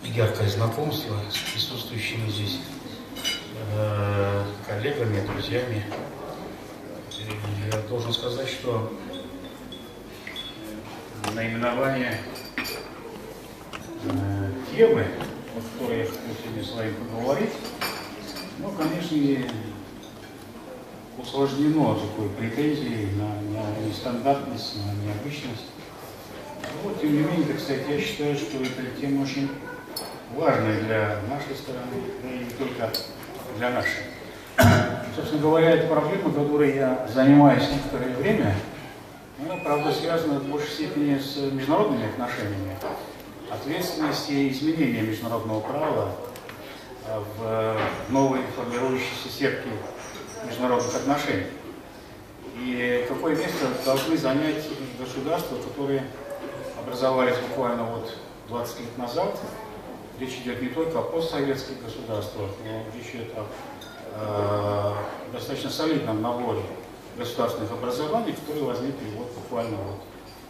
яркое знакомство с присутствующими здесь коллегами, друзьями. И я должен сказать, что наименование темы, о которой я хочу сегодня с вами поговорить, ну, конечно, усложнено такой претензией на нестандартность, на необычность. Вот, тем не менее, так сказать, я считаю, что эта тема очень важная для нашей страны, и не только для нашей. Собственно говоря, эта проблема, которой я занимаюсь некоторое время, она, правда, связана в большей степени с международными отношениями, ответственностью и изменением международного права в новой формирующейся сетке международных отношений. И какое место должны занять государства, которые образовались буквально вот 20 лет назад. Речь идет не только о постсоветских государствах, но речь идет о достаточно солидном наборе государственных образований, которые возникли вот буквально вот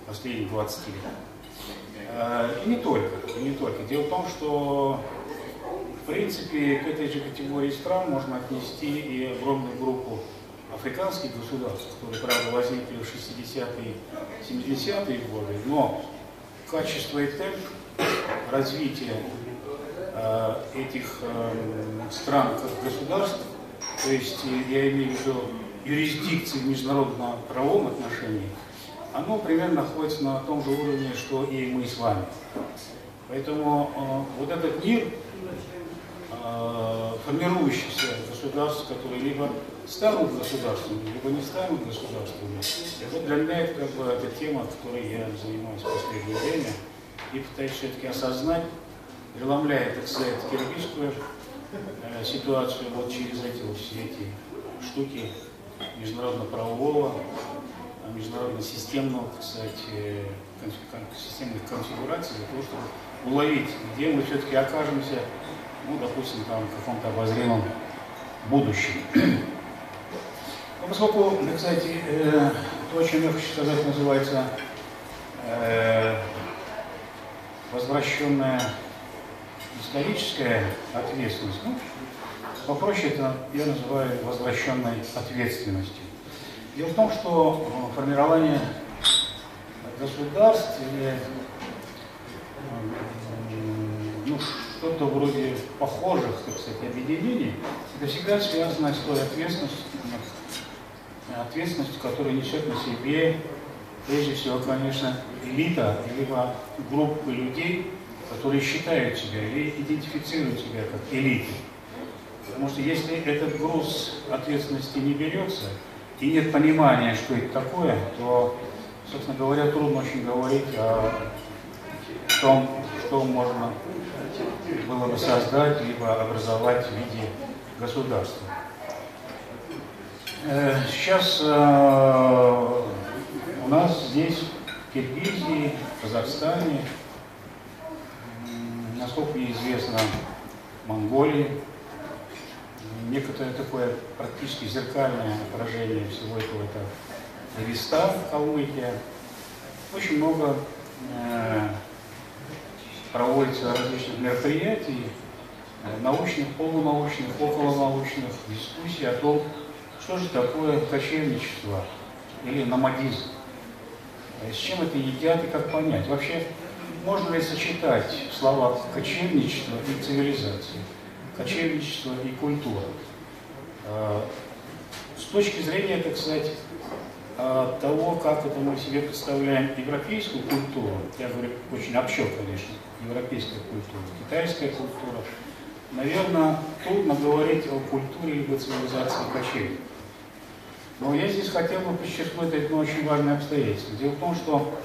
последние 20 лет. И не только. Дело в том, что в принципе к этой же категории стран можно отнести и огромную группу африканских государств, которые, правда, возникли в 60-е, 70-е годы, но качество и темп развития этих стран как государств, то есть я имею в виду юрисдикции в международно-правовом отношении, оно примерно находится на том же уровне, что и мы с вами. Поэтому вот этот мир формирующихся государств, которые либо станут государствами, либо не станут государствами, вот для меня это как бы эта тема, которой я занимаюсь в последнее время, и пытаюсь все-таки осознать, преломляя, так сказать, киргизскую ситуацию вот через эти вот все эти штуки международно-правового, международно-системного, так сказать, системных конфигураций, для того, чтобы уловить, где мы все-таки окажемся, ну, допустим, там в каком-то обозримом будущем. Ну, поскольку, кстати, то, о чем я хочу сказать, называется возвращенная историческая ответственность. Ну, попроще это я называю возвращенной ответственностью. Дело в том, что формирование государств или ну, что-то вроде похожих, так сказать, объединений, это всегда связано с той ответственностью, которую несет на себе, прежде всего, конечно, элита, либо группы людей, которые считают себя или идентифицируют себя как элиты. Потому что если этот груз ответственности не берется, и нет понимания, что это такое, то, собственно говоря, трудно очень говорить о том, что можно было бы создать, либо образовать в виде государства. Сейчас у нас здесь, в Киргизии, в Казахстане, насколько мне известно, Монголии, некоторое такое практически зеркальное отражение всего этого, это Дагестан, Калмыкия. Очень много проводится различных мероприятий, научных, полунаучных, околонаучных, дискуссий о том, что же такое кочевничество или номадизм, с чем это едят и как понять. Вообще, можно ли сочетать слова кочевничество и цивилизация, кочевничество и культура? С точки зрения, так сказать, того, как это мы себе представляем европейскую культуру, я говорю очень общо, конечно, европейская культура, китайская культура, наверное, трудно говорить о культуре либо цивилизации кочевников. Но я здесь хотел бы подчеркнуть одно очень важное обстоятельство. Дело в том, что,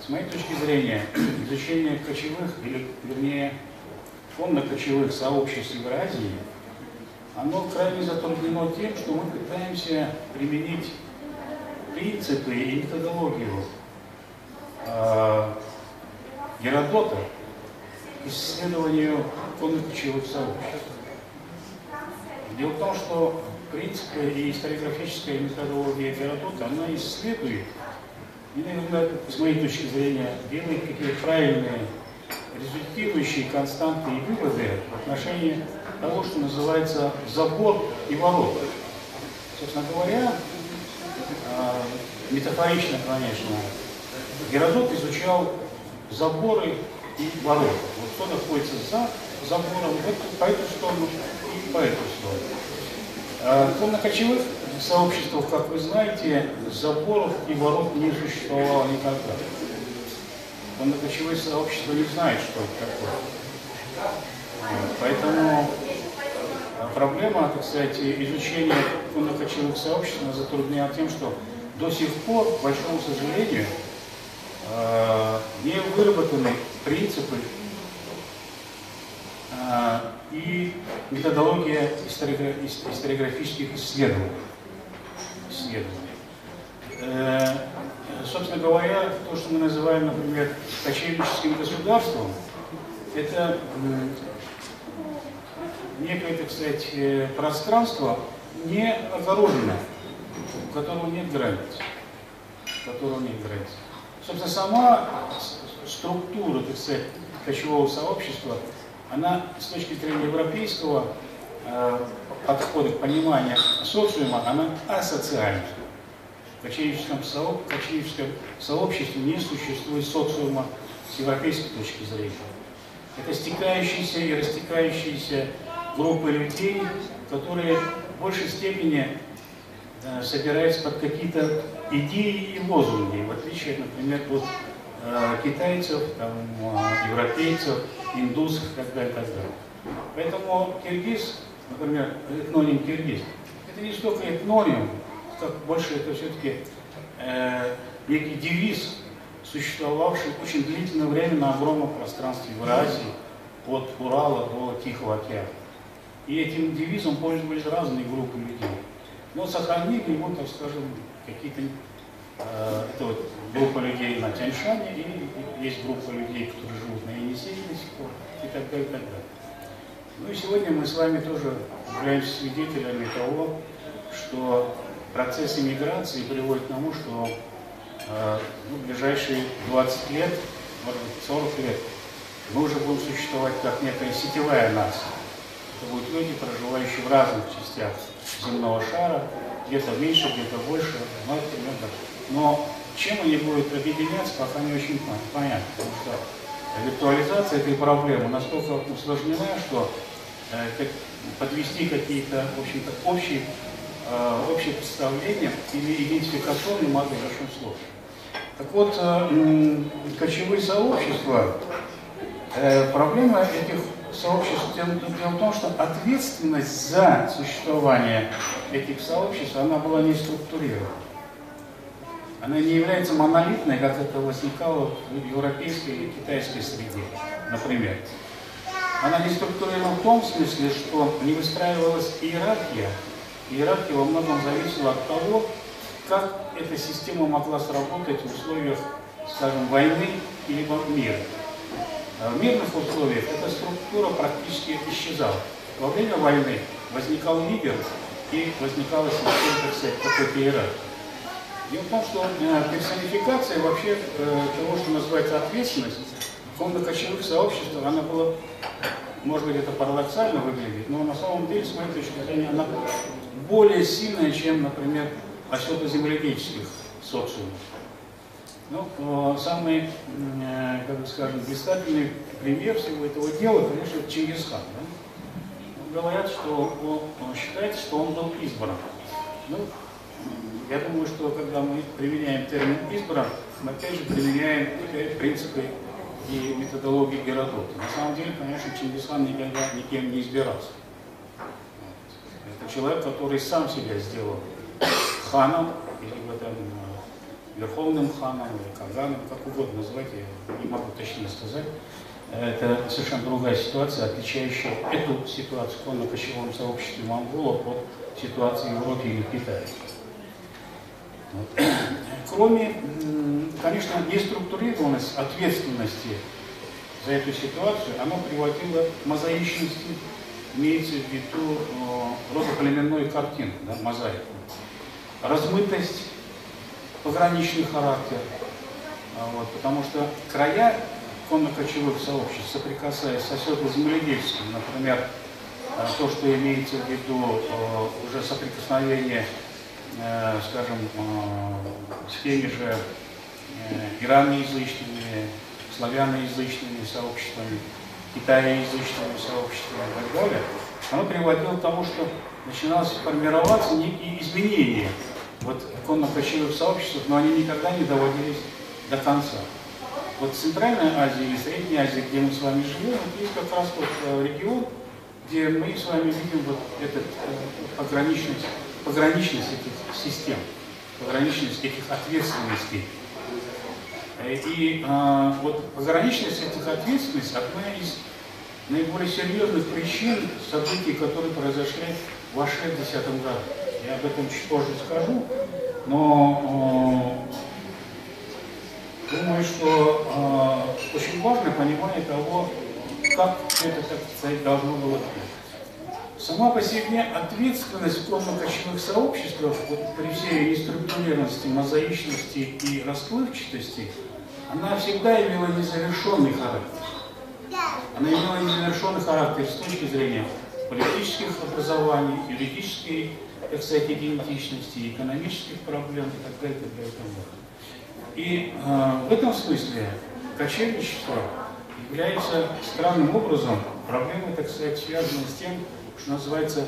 с моей точки зрения, изучение кочевых, или, вернее, конно-кочевых сообществ Евразии, оно крайне затруднено тем, что мы пытаемся применить принципы и методологию Геродота к исследованию конно-кочевых сообществ. Дело в том, что принципы и историографическая методология Геродота, она исследует, и, наверное, с моей точки зрения, делает какие-то правильные результирующие константы и выводы в отношении того, что называется забор и ворота. Собственно говоря, метафорично, конечно, Геродот изучал заборы и ворота. Вот кто находится за забором, по эту сторону и по эту сторону. В коннокочевых сообществах, как вы знаете, заборов и ворот не существовало никогда. Коннокочевые сообщества не знают, что это такое. Поэтому проблема, так сказать, изучения коннокочевых сообществ затруднена тем, что до сих пор, к большому сожалению, не выработаны принципы и методология историографических исследований. Собственно говоря, то, что мы называем, например, кочевническим государством, это некое, так сказать, пространство не огороженное, у которого нет границ. Собственно, сама структура, так сказать, кочевого сообщества, она с точки зрения европейского подхода к пониманию социума, она асоциальна. В кочевническом сообществе не существует социума с европейской точки зрения. Это стекающиеся и растекающиеся группы людей, которые в большей степени собираются под какие-то идеи и лозунги, в отличие, например, от китайцев, там, европейцев, индусов и так далее, и так далее. Поэтому киргиз, например, этноним киргиз, это не столько этноним, как больше это все-таки некий девиз, существовавший очень длительное время на огромном пространстве Евразии, от Урала до Тихого океана. И этим девизом пользовались разные группы людей. Но сохранили его, так скажем, какие-то это вот группа людей на Тяньшане, и есть группа людей, которые живут на Енисее до сих пор, и так далее, и так далее. Ну и сегодня мы с вами тоже являемся свидетелями того, что процесс иммиграции приводит к тому, что в ближайшие 20 лет, может быть 40 лет, мы уже будем существовать как некая сетевая нация. Это будут люди, проживающие в разных частях земного шара, где-то меньше, где-то больше, но чем они будут объединяться, пока не очень понятно, потому что виртуализация этой проблемы настолько усложнена, что подвести какие-то, в общем-то, общие представления или идентификационные модели очень сложно. Так вот, кочевые сообщества, проблема этих сообществ, дело в том, что ответственность за существование этих сообществ, она была не структурирована. Она не является монолитной, как это возникало в европейской или китайской среде, например. Она не структурирована в том смысле, что не выстраивалась иерархия. Иерархия во многом зависела от того, как эта система могла сработать в условиях, скажем, войны или мира. В мирных условиях эта структура практически исчезала. Во время войны возникал лидер и возникала система, так сказать, какой-то иерархии. Дело в том, что персонификация вообще того, что называется ответственность, в коннокочевых сообществах, она была, может быть, это парадоксально выглядит, но на самом деле, с моей точки зрения, она более сильная, чем, например, осетно-земледельческих социумов. Ну, самый, как бы скажем, блистательный пример всего этого дела, конечно, Чингисхан. Да? Говорят, что он считается, что он был избран. Ну, я думаю, что когда мы применяем термин «избран», мы опять же применяем принципы и методологии Геродота. На самом деле, конечно, Чингисхан никогда никем не избирался. Это человек, который сам себя сделал ханом, или в этом верховным ханом, или каганом, как угодно назвать, я не могу точнее сказать. Это совершенно другая ситуация, отличающая эту ситуацию в коннокочевом сообществе монголов от ситуации в Европе или в Китае. Вот. Кроме, конечно, неструктурированность ответственности за эту ситуацию, она приводила к мозаичности, имеется в виду родоплеменную картину, да, мозаику. Размытость, пограничный характер, вот, потому что края конно-кочевых сообществ, соприкасаясь с оседло-земледельческим, например, то, что имеется в виду уже соприкосновение, скажем, с теми же ираноязычными, славяноязычными сообществами, китаеязычными сообществами и так далее, оно приводило к тому, что начиналось формироваться некие изменения вот конно-кочевых сообществ, но они никогда не доводились до конца. Вот в Центральной Азии или Средней Азии, где мы с вами живем, вот есть как раз вот регион, где мы с вами видим вот эту пограничность этих систем, пограничность этих ответственностей. И вот пограничность этих ответственностей одна из наиболее серьезных причин событий, которые произошли в Аше в 2010 году. Я об этом чуть позже скажу, но думаю, что очень важно понимание того, как это, так сказать, должно было быть. Сама по себе ответственность в конно-кочевых сообществах, вот, при всей неструктурированности, мозаичности и расплывчатости, она всегда имела незавершенный характер. Она имела незавершенный характер с точки зрения политических образований, юридической, так сказать, идентичности, экономических проблем и так далее, и так далее, и так далее. И в этом смысле кочевничество является странным образом проблемой, так сказать, связанной с тем, что называется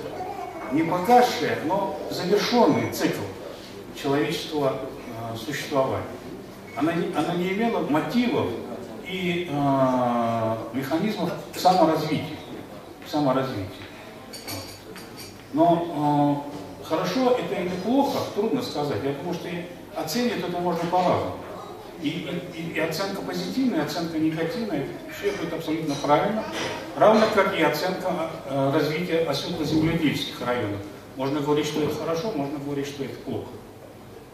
не погасший, но завершенный цикл человеческого существования. Она не имела мотивов и механизмов саморазвития. Но хорошо это или плохо, трудно сказать. Я думаю, что оценить это можно по-разному. И оценка позитивная, и оценка негативная, все будет абсолютно правильно. Равно как и оценка развития оседло-земледельческих районов. Можно говорить, что это хорошо, можно говорить, что это плохо.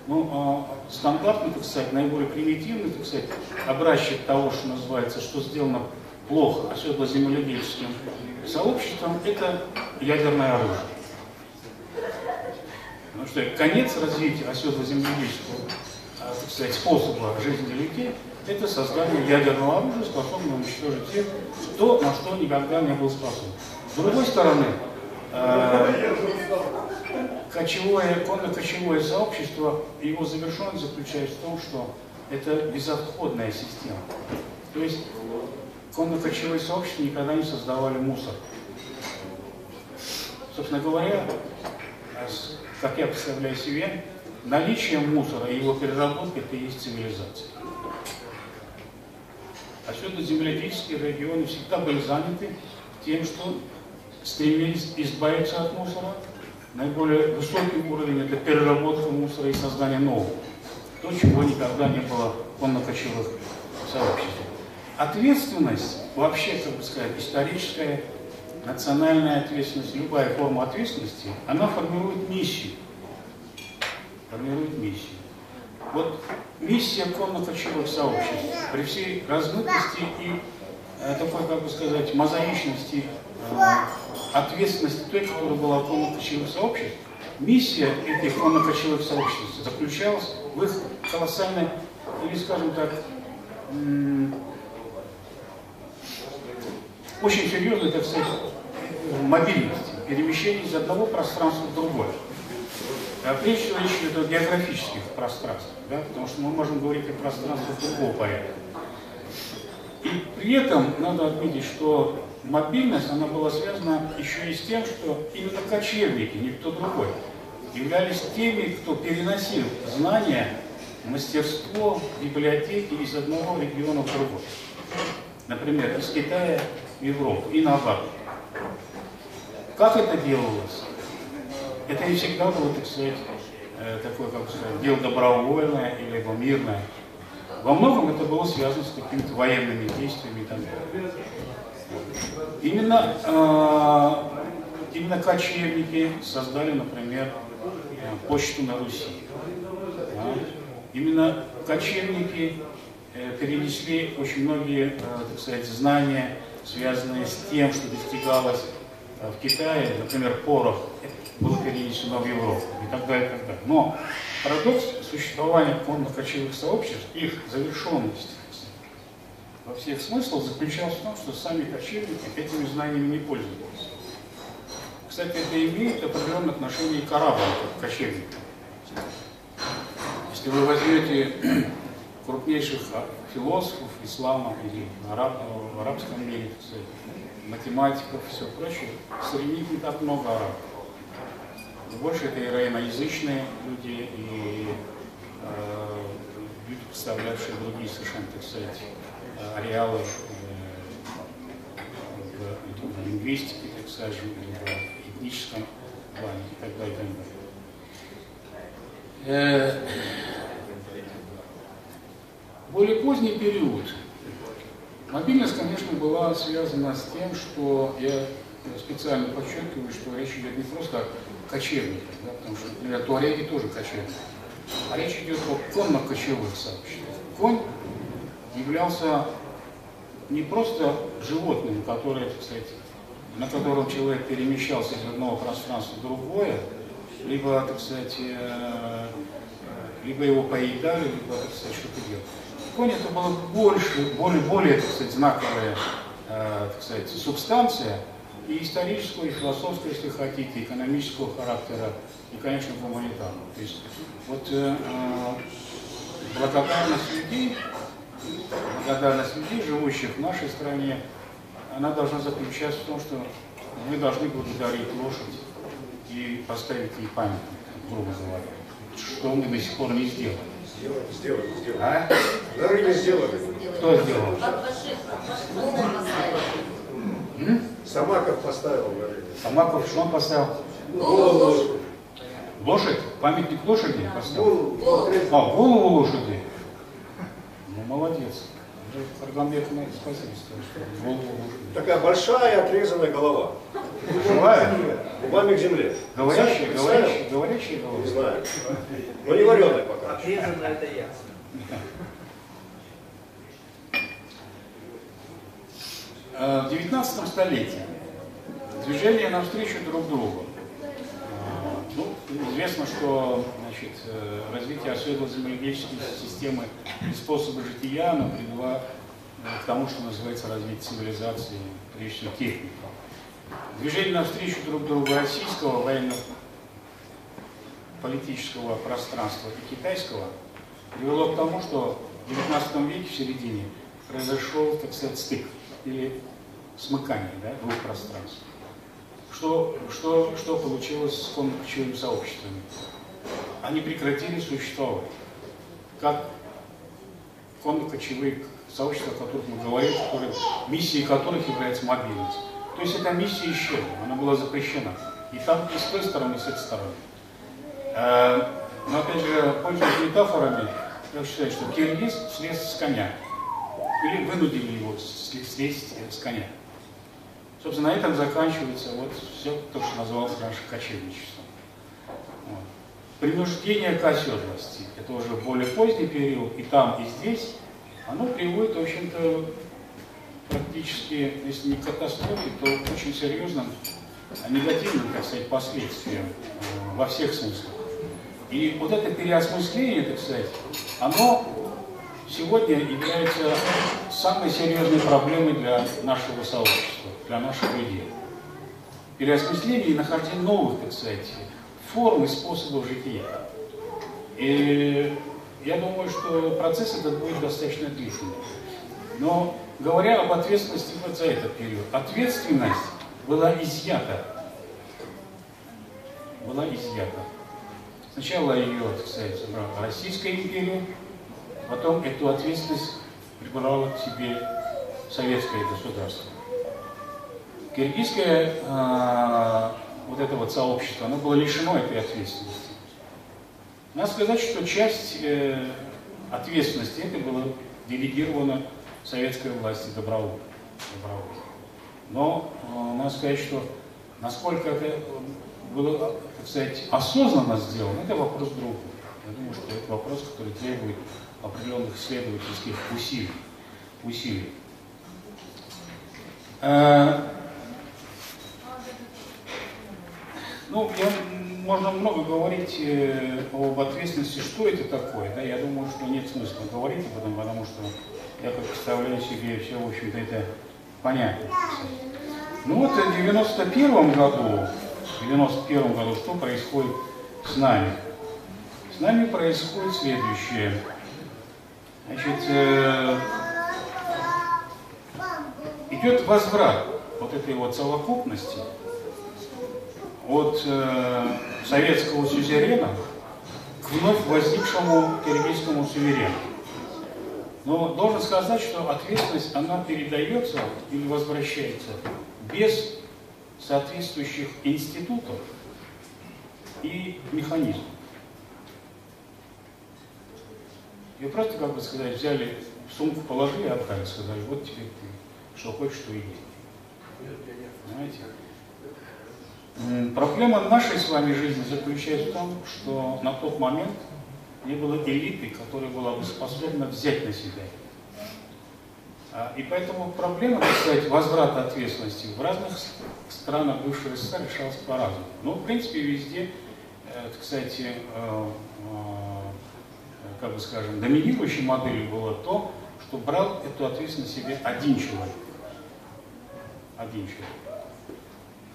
Ну, стандартный, так сказать, наиболее примитивный, так сказать, образчик того, что называется, что сделано плохо оседло-земледельческим сообществом, это ядерное оружие. Потому что конец развития оседло-земледельческого, так сказать, способа жизни людей – это создание ядерного оружия, способного уничтожить тех, кто на что никогда не был способен. С другой стороны, конно-кочевое сообщество, его завершенность заключается в том, что это безотходная система. То есть конно-кочевое сообщество никогда не создавали мусор. Собственно говоря, как я представляю себе, наличие мусора и его переработка – это и есть цивилизация. Оседло-земледельческие регионы всегда были заняты тем, что стремились избавиться от мусора. Наиболее высокий уровень – это переработка мусора и создание нового. То, чего никогда не было в конно-кочевых сообществах. Ответственность, вообще, как бы сказать, историческая, национальная ответственность, любая форма ответственности, она формирует миссию. Вот миссия конно-кочевых сообществ при всей размытости и такой, как бы сказать, мозаичности ответственности той, которая была в конно-кочевых сообществ, миссия этих конно-кочевых сообществ заключалась в их колоссальной, или, скажем так, очень серьезной, так сказать, мобильности, перемещении из одного пространства в другое. Прежде всего, речь идет о географических пространствах, да, потому что мы можем говорить о пространствах другого порядка. И при этом надо отметить, что мобильность, она была связана еще и с тем, что именно кочевники, никто другой, являлись теми, кто переносил знания, мастерство, библиотеки из одного региона в другой. Например, из Китая в Европу и наоборот. Как это делалось? Это не всегда было, так сказать, такое, как сказать, дело добровольное или мирное. Во многом это было связано с какими-то военными действиями и так далее. Именно кочевники создали, например, почту на Руси. Да? Именно кочевники перенесли очень многие, так сказать, знания, связанные с тем, что достигалось в Китае, например, порох, было перенесено в Европу и так далее, и так далее. Но парадокс существования конно-кочевых сообществ, их завершенность, во всех смыслах заключался в том, что сами кочевники этими знаниями не пользовались. Кстати, это имеет определенное отношение к арабам, как к кочевникам. Если вы возьмете крупнейших философов ислама или в арабском мире, математиков и все прочее, среди них не так много арабов. Больше это иноязычные люди и люди, представлявшие другие совершенно, так сказать, ареалы в лингвистике, так скажем, в этническом плане и так далее, и так далее. Более поздний период. Мобильность, конечно, была связана с тем, что я специально подчеркиваю, что речь идет не просто о кочевниках, да, потому что, например, туареги тоже кочевники, а речь идет о конно-кочевых сообществах. Конь являлся не просто животным, которое, кстати, на котором человек перемещался из одного пространства в другое, либо, так сказать, либо его поедали, либо, так сказать, что-то делали. Конь это была более, так сказать, знаковая, так сказать, субстанция и исторического, и философского, если хотите, экономического характера, и, конечно, гуманитарного. То есть вот благодарность людей, живущих в нашей стране, она должна заключаться в том, что мы должны благодарить лошадь и поставить ей памятник, грубо говоря, что мы до сих пор не сделали. Сделали. А? Дары не сделали. Кто сделал? Самаков поставил. Самаков что он поставил? Голову. Лошадь? Памятник лошади поставил? Голову. Голову лошади? Ну, молодец. Аргамбек, спасибо, что голову лошади. Такая большая отрезанная голова. Живая? Губами к земле. Говорящая голова? Не знаю. Но не вареная пока. Отрезанная это я. В 19 столетии движение навстречу друг другу. Ну, известно, что, значит, развитие особенно земледельческой системы и способа жития, оно привело к тому, что называется развитие цивилизации, прежде всего техники. Движение навстречу друг другу российского военно-политического пространства и китайского привело к тому, что в 19 веке, в середине, произошел, так сказать, стык или смыкание, да, двух пространств. Что получилось с конно-кочевыми сообществами? Они прекратили существовать. Как конно-кочевые сообщества, о которых мы говорим, миссией которых является мобильность. То есть эта миссия исчезла, она была запрещена. И там и с той стороны, и с этой стороны. Но опять же, пользуясь метафорами, я считаю, что киргиз слез с коня. Или вынудили его слезть с коня. Собственно, на этом заканчивается вот все то, что называлось раньше кочевничеством. Вот. Принуждение к оседлости, это уже более поздний период, и там, и здесь, оно приводит, в общем-то, практически, если не к катастрофе, то очень серьезным негативным, так сказать, последствиям во всех смыслах. И вот это переосмысление, так сказать, оно сегодня является самой серьезной проблемой для нашего сообщества, для наших людей. Переосмысление и нахождение новых, так сказать, форм и способов жития. И я думаю, что процесс этот будет достаточно длительный. Но говоря об ответственности вот за этот период, ответственность была изъята. Сначала ее, так сказать, забрала Российская империя, потом эту ответственность прибрало к себе советское государство. Киргизское вот это вот сообщество, оно было лишено этой ответственности. Надо сказать, что часть ответственности это было делегировано советской власти добровольно. Но надо сказать, что насколько это было, так сказать, осознанно сделано, это вопрос другой. Я думаю, что это вопрос, который требует определенных исследовательских усилий. Ну, можно много говорить об ответственности, что это такое. Да? Я думаю, что нет смысла говорить об этом, потому что я как представляю себе все, в общем-то, это понятно. Ну вот в 91 году, что происходит с нами? С нами происходит следующее. Значит, идет возврат вот этой вот совокупности от советского сюзерена к вновь возникшему киргизскому суверену. Но должен сказать, что ответственность, она передается или возвращается без соответствующих институтов и механизмов. Ее просто, как бы сказать, взяли, в сумку положили, отдали, сказали, вот теперь ты, что хочешь, что и делай. Понимаете? Проблема нашей с вами жизни заключается в том, что на тот момент не было элиты, которая была бы способна взять на себя. И поэтому проблема, так сказать, возврата ответственности в разных странах бывшего СССР решалась по-разному. Но, в принципе, везде, так сказать, как бы скажем, доминирующей моделью было то, что брал эту ответственность себе один человек. Один человек.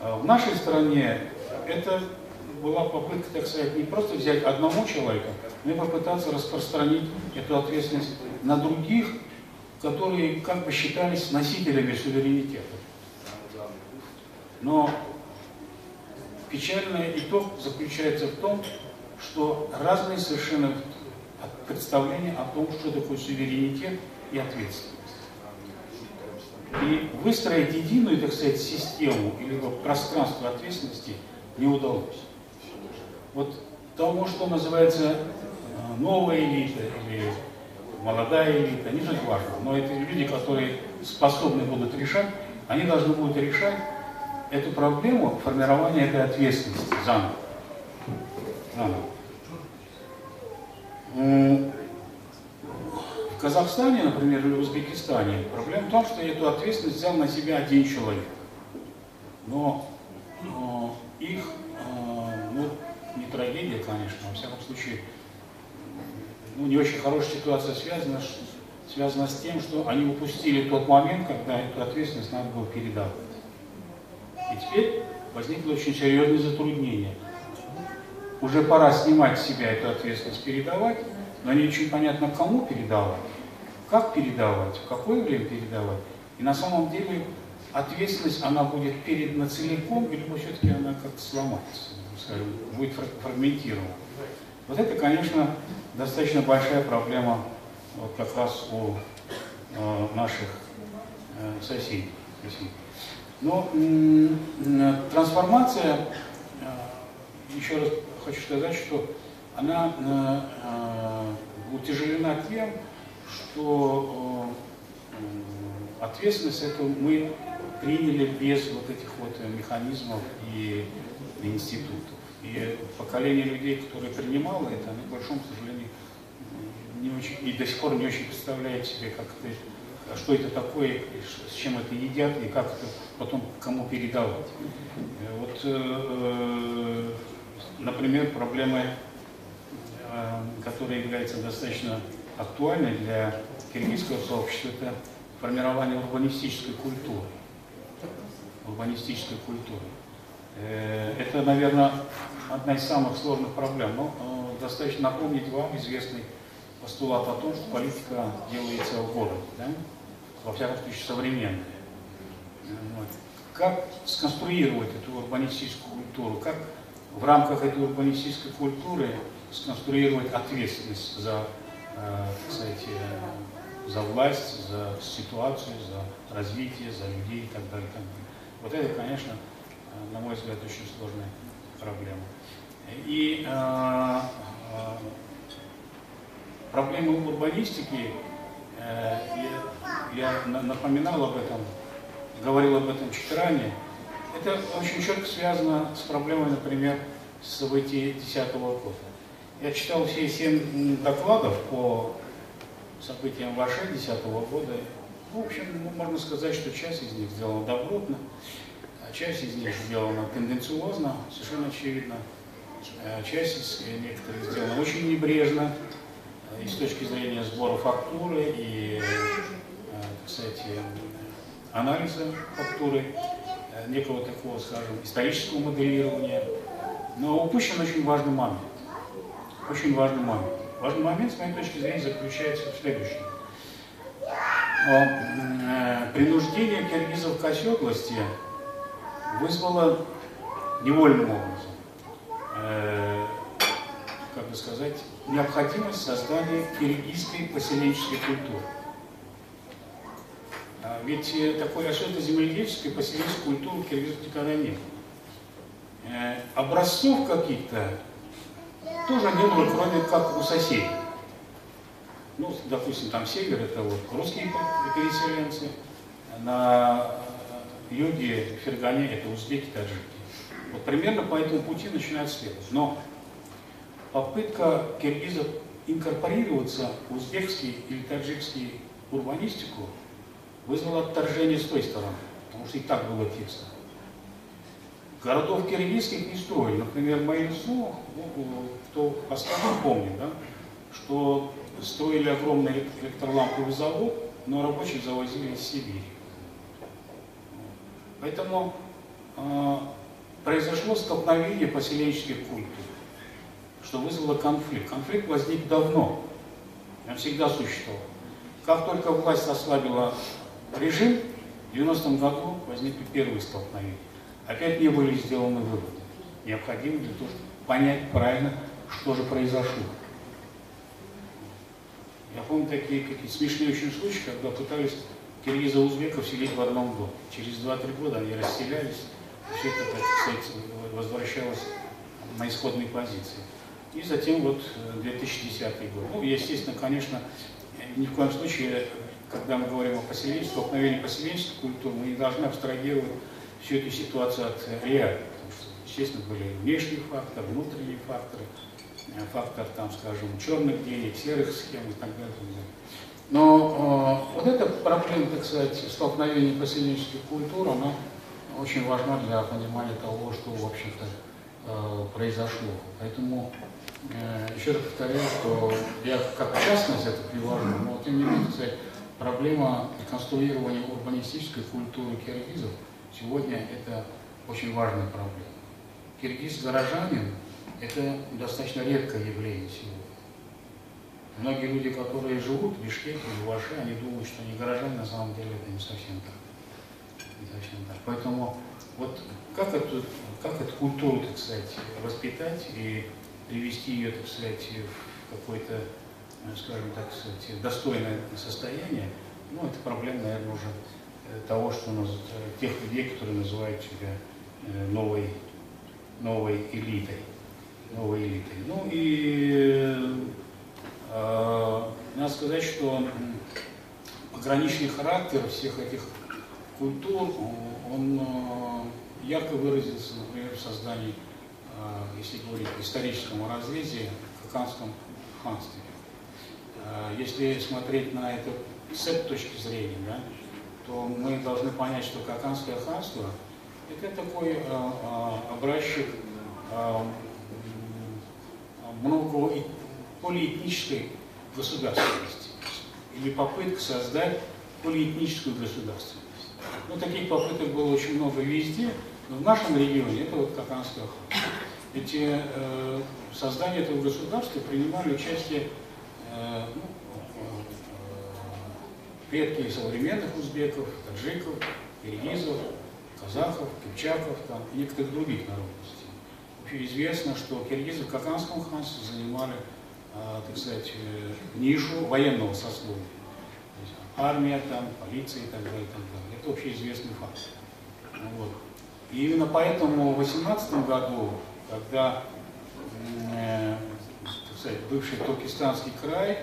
В нашей стране это была попытка, так сказать, не просто взять одного человека, но и попытаться распространить эту ответственность на других, которые как бы считались носителями суверенитета. Но печальный итог заключается в том, что разные совершенно представления о том, что такое суверенитет и ответственность. И выстроить единую, так сказать, систему или пространство ответственности не удалось. Вот тому, что называется новая элита или молодая элита, не суть важно, но это люди, которые способны будут решать, они должны будут решать эту проблему формирования этой ответственности заново. В Казахстане, например, или в Узбекистане проблема в том, что эту ответственность взял на себя один человек. Но их, ну, не трагедия, конечно, во всяком случае, ну, не очень хорошая ситуация связана с тем, что они упустили тот момент, когда эту ответственность надо было передавать. И теперь возникло очень серьезное затруднение. Уже пора снимать с себя эту ответственность, передавать, но не очень понятно, кому передавать, как передавать, в какое время передавать. И на самом деле ответственность, она будет передана целиком, или все-таки она как-то сломается, скажем, будет фрагментирована. Вот это, конечно, достаточно большая проблема вот как раз у наших соседей. Но трансформация, еще раз хочу сказать, что она утяжелена тем, что ответственность эту мы приняли без вот этих вот механизмов и институтов. И поколение людей, которые принимало это, они, к большому сожалению, не очень, и до сих пор не очень представляют себе, как это, что это такое, с чем это едят и как это потом кому передавать. Вот, например, проблемы, которая является достаточно актуальной для киргизского сообщества, это формирование урбанистической культуры. Это, наверное, одна из самых сложных проблем. Но достаточно напомнить вам известный постулат о том, что политика делается в городе, да? Во всяком случае современная. Вот. Как сконструировать эту урбанистическую культуру, как в рамках этой урбанистической культуры сконструировать ответственность за, кстати, за власть, за ситуацию, за развитие, за людей и так далее, и так далее. Вот это, конечно, на мой взгляд, очень сложная проблема. И проблемы урбанистики, я напоминал об этом, говорил об этом чуть ранее, это очень четко связано с проблемой, например, событий 2010 года. Я читал все 7 докладов по событиям в Оше 2010 года. В общем, можно сказать, что часть из них сделана добротно, а часть из них сделана тенденциозно, совершенно очевидно. Часть из некоторых сделана очень небрежно, и с точки зрения сбора фактуры, и кстати, анализа фактуры, некого такого, скажем, исторического моделирования. Но упущен очень важный момент. Очень важный момент. Важный момент, с моей точки зрения, заключается в следующем. Принуждение киргизов к оседлости вызвало невольным образом, как бы сказать, необходимость создания киргизской поселенческой культуры. Ведь такой оседло-земледельческой поселенческой культуры киргизов никогда не было. Образцов каких-то тоже не было, кроме как у соседей. Ну, допустим, там север — это вот русские переселенцы, на юге, в Фергане — это узбеки, таджики. Вот примерно по этому пути начинают следовать. Но попытка киргизов инкорпорироваться в узбекский или таджикский урбанистику вызвала отторжение с той стороны, потому что и так было тесно. Городов киргизских не строили. Например, Майнсу, кто по-старому помнит, да, что строили огромный электроламповый завод, но рабочих завозили из Сибири. Поэтому произошло столкновение поселенческих культур, что вызвало конфликт. Конфликт возник давно, он всегда существовал. Как только власть ослабила режим, в 90-м году возникли первые столкновения. Опять не были сделаны выводы, необходимые для того, чтобы понять правильно, что же произошло. Я помню такие какие-то смешные очень случаи, когда пытались киргизов и узбеков селить в одном доме. Через 2-3 года они расселялись, и все это, так сказать, возвращалось на исходные позиции. И затем вот 2010 год. Ну, естественно, конечно, ни в коем случае, когда мы говорим о поселенчестве, столкновении поселенческой культуры, мы не должны абстрагировать всю эту ситуацию от реалий. Потому что, естественно, были внешние факторы, внутренние факторы, фактор, там, скажем, черных денег, серых схем и так далее. Но вот эта проблема, так сказать, столкновения поселенческих культур, она очень важна для понимания того, что, в общем-то, произошло. Поэтому, еще раз повторяю, что я как частность это привожу, но тем не менее, так сказать, проблема конструирования урбанистической культуры киргизов сегодня это очень важная проблема. Киргиз-горожанин — это достаточно редкое явление сегодня. Многие люди, которые живут в Бишкеке, в Чувашии, они думают, что они горожане, на самом деле это не совсем так. Не совсем так. Поэтому вот как эту культуру, так сказать, воспитать и привести ее, так сказать, в какое-то, скажем так сказать, достойное состояние, ну, это проблема, наверное, уже того, что тех людей, которые называют себя новой элитой. Ну и надо сказать, что пограничный характер всех этих культур, он ярко выразился, например, в создании, если говорить о историческом разрезе, в Хаканском ханстве. Если смотреть на это с этой точки зрения, да, то мы должны понять, что Хаканское ханство — это такой образчик полиэтнической государственности или попытка создать полиэтническую государственность. Ну, таких попыток было очень много везде, но в нашем регионе это вот Хаканское ханство. Ведь в создании этого государства принимали участие предки современных узбеков, таджиков, киргизов, казахов, кипчаков там, и некоторых других народностей. Вообще известно, что киргизы в Хаканском ханстве занимали, так сказать, нишу военного сословия. Армия, там, полиция и так далее, и так далее. Это общеизвестный факт. Вот. И именно поэтому в 2018 году, когда так сказать, бывший Туркестанский край,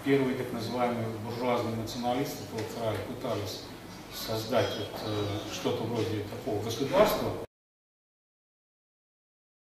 первые так называемые буржуазные националисты этого края пытались создать вот, что-то вроде такого государства,